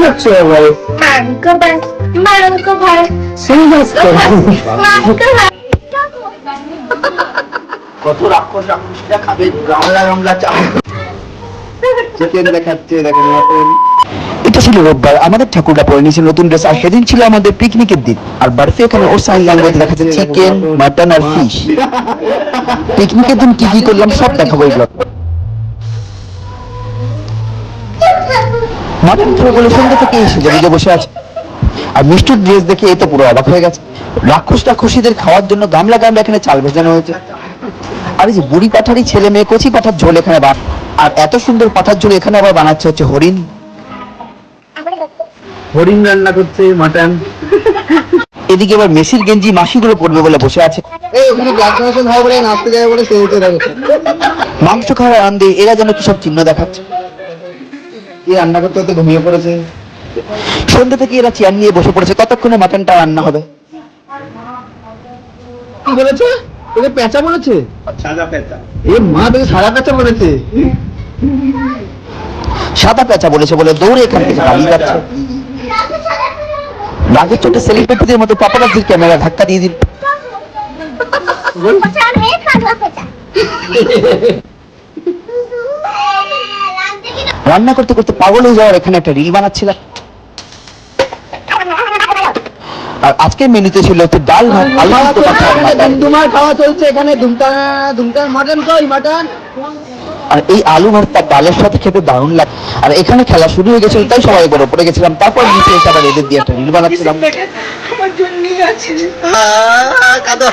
লাগছে ভাই, মাংকো ভাই, মাংকো ভাই, সেই যাচ্ছে মাংকো ভাই। কত রাক্ষস রাক্ষসীরা খাবে গামলা গামলা চা, চিকেন দেখাচ্ছে, দেখেন মটন। এটা ছিল রোববার, আমাদের ঠাকুরটা পরে নিয়েছে নতুন ড্রেস, আর সেদিন ছিল আমাদের পিকনিকের দিন। আর বাড়িতে এখানে ওর সাইন ল্যাঙ্গুয়েজ দেখাচ্ছে চিকেন, মাটন আর ফিশ। পিকনিকের দিন কি কি করলাম সব দেখাবো এই ব্লগ। মাটন খাবে বলে সন্ধ্যা থেকে এসে যে বসে আছে, আর মিষ্টির ড্রেস দেখে এই তো পুরো অবাক হয়ে গেছে। রাক্ষস রাক্ষসীদের খাওয়ার জন্য গামলা গামলা এখানে চাল ভেজানো হয়েছে। আর এই যে বুড়ি পাঠারি ছেলে মেয়ে কচি পাঠার ঝোল এখানে আর এত সুন্দর পাঠার ঝোল এখানে আবার বানাচ্ছে হচ্ছে হরিণ। হরিণ রান্না করছে, মাটন। এদিকে আবার মেসির গেঞ্জি মাসিগুলো পড়বে বলে বসে আছে। এই ওখানে ব্লাড কানেকশন হবে বলে নাচতে যাবে বলে সেই হতে দেখো। মাংস খাওয়ার আনন্দে এরা যেন কি সব চিহ্ন দেখাচ্ছে। কি রান্না করতে হতে ঘুমিয়ে পড়েছে। সন্ধ্যা থেকে এরা চেয়ার নিয়ে বসে পড়েছে, কতক্ষণে মাটনটা রান্না হবে। কি বলেছে? তোকে পেঁচা বলেছে? সাদা পেঁচা। এ মা, তোকে সাদা পেঁচা বলেছে? সাদা পেঁচা বলেছে বলে দৌড়ে এখান থেকে পালিয়ে যাচ্ছে। রাগের চোটে সেলিব্রিটিদের মতো পাপারাজ্জির ক্যামেরা ধাক্কা দিয়ে দিল। রান্না করতে করতে পাগল হয়ে যাওয়ার এখানে একটা রিল বানাচ্ছিলাম। আর আজকের মেনুতে ছিল একটু ডাল ভাত, আলু সিদ্ধ, পাঁপড়, মাটন। তোমার খাওয়া চলছে এখানে, ধুমটান ধুমটান। মাটন কই মাটন? আর এই আলু ভর্তা ডালের সাথে খেতে দারুণ লাগে। আর এখানে খেলা শুরু হয়ে গেছিল, তাই সবাই বড় পড়ে গেছিলাম। তারপর নিচে এসে আবার এদের দিয়ে একটা রিল বানাচ্ছিলাম। আমার জন্য আছে। কাঁদো,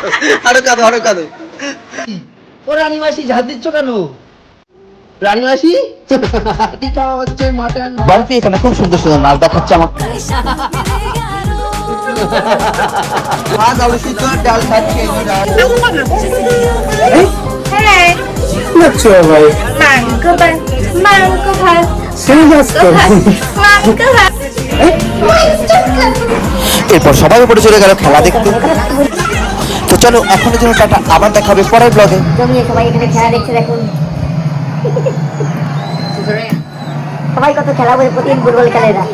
আরো কাঁদো, আরো কাঁদো। ও রানীমাসি ঝাঁজ দিচ্ছ কেন? রানীমাসি খাওয়া হচ্ছে মাটন। বাড়িতে এখানে খুব সুন্দর সুন্দর নাচ দেখাচ্ছে আমার। ভাত, আলু সিদ্ধ, ডাল খাচ্ছে। হ্যাঁ, লাগছে ভাই, মাংকো ভাই, মাংকো ভাই, সেই যাচ্ছে মাংকো ভাই। এরপর সবাই উপরে চলে গেল খেলা দেখতে। তো চলো এখনের জন্য টাটা, আবার দেখা হবে পরের ব্লগে। জমিয়ে সবাই এখানে খেলা দেখছে দেখুন। সবাই কত খেলা বলে, প্রতিদিন ফুটবল খেলে এরা।